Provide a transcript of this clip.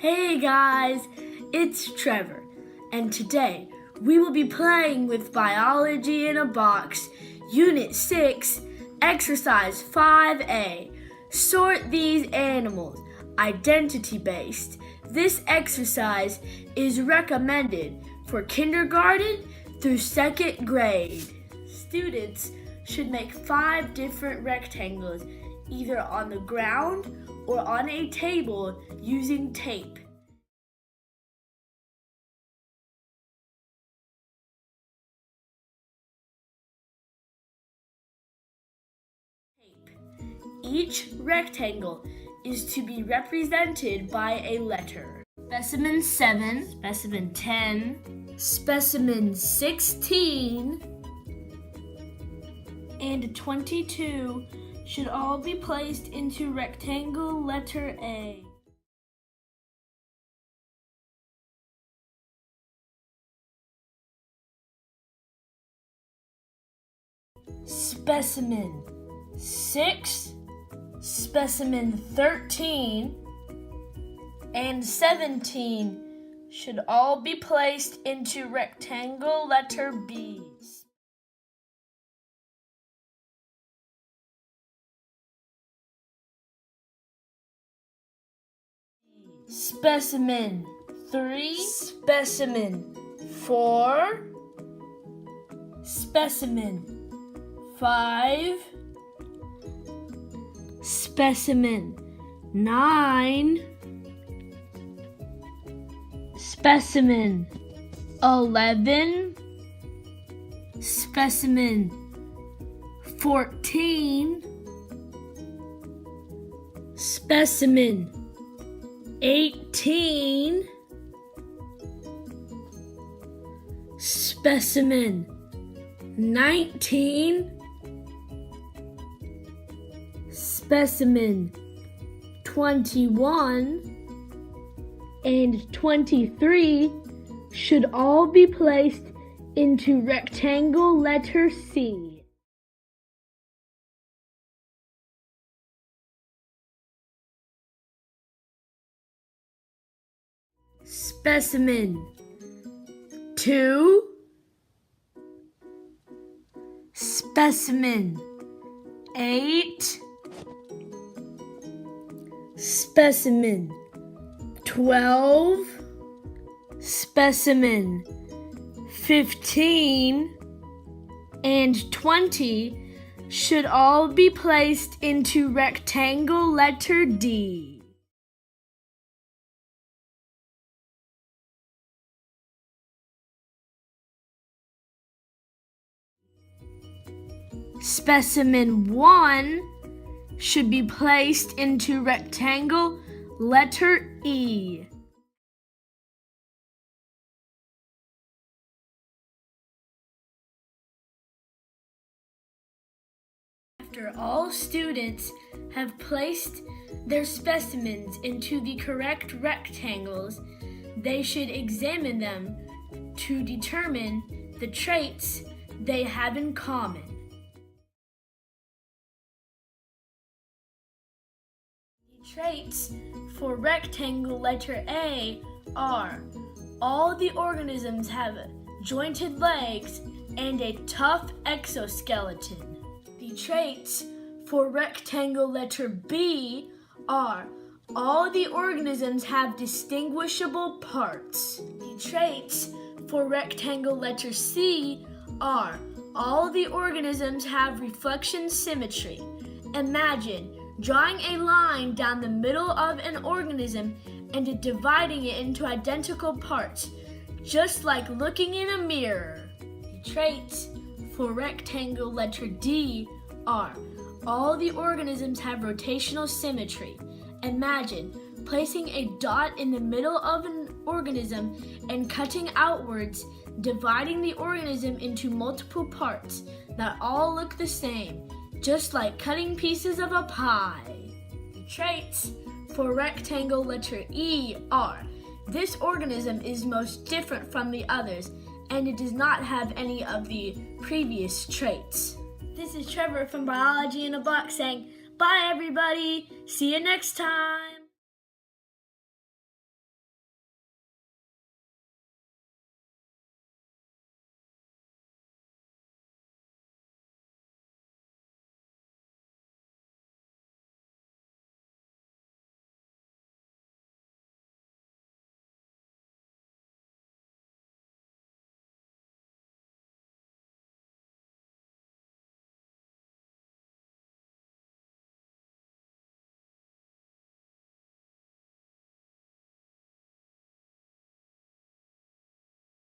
Hey guys, it's Trevor, and today we will be playing with Biology in a Box, Unit 6, Exercise 5A. Sort these animals, identity-based. This exercise is recommended for kindergarten through 2nd grade. Students should make 5 different rectangles, either on the ground or on a table using tape. Each rectangle is to be represented by a letter. Specimen 7, specimen 10, specimen 16, and 22 should all be placed into rectangle letter A. Specimen 6, specimen 13, and 17 should all be placed into rectangle letter B. Specimen 3, specimen 4, specimen 5, specimen 9, specimen 11, specimen 14, specimen 18, specimen 19, specimen 21, and 23 should all be placed into rectangle letter C. Specimen 2, specimen 8, specimen 12, specimen 15, and 20 should all be placed into rectangle letter D. Specimen 1 should be placed into rectangle letter E. After all students have placed their specimens into the correct rectangles, they should examine them to determine the traits they have in common. Traits for rectangle letter A are: all the organisms have jointed legs and a tough exoskeleton. The traits for rectangle letter B are: all the organisms have distinguishable parts. The traits for rectangle letter C are: all the organisms have reflection symmetry. Imagine drawing a line down the middle of an organism and dividing it into identical parts, just like looking in a mirror. The traits for rectangle letter D are: all the organisms have rotational symmetry. Imagine placing a dot in the middle of an organism and cutting outwards, dividing the organism into multiple parts that all look the same, just like cutting pieces of a pie. The traits for rectangle letter E are: this organism is most different from the others, and it does not have any of the previous traits. This is Trevor from Biology in a Box saying, bye everybody, see you next time.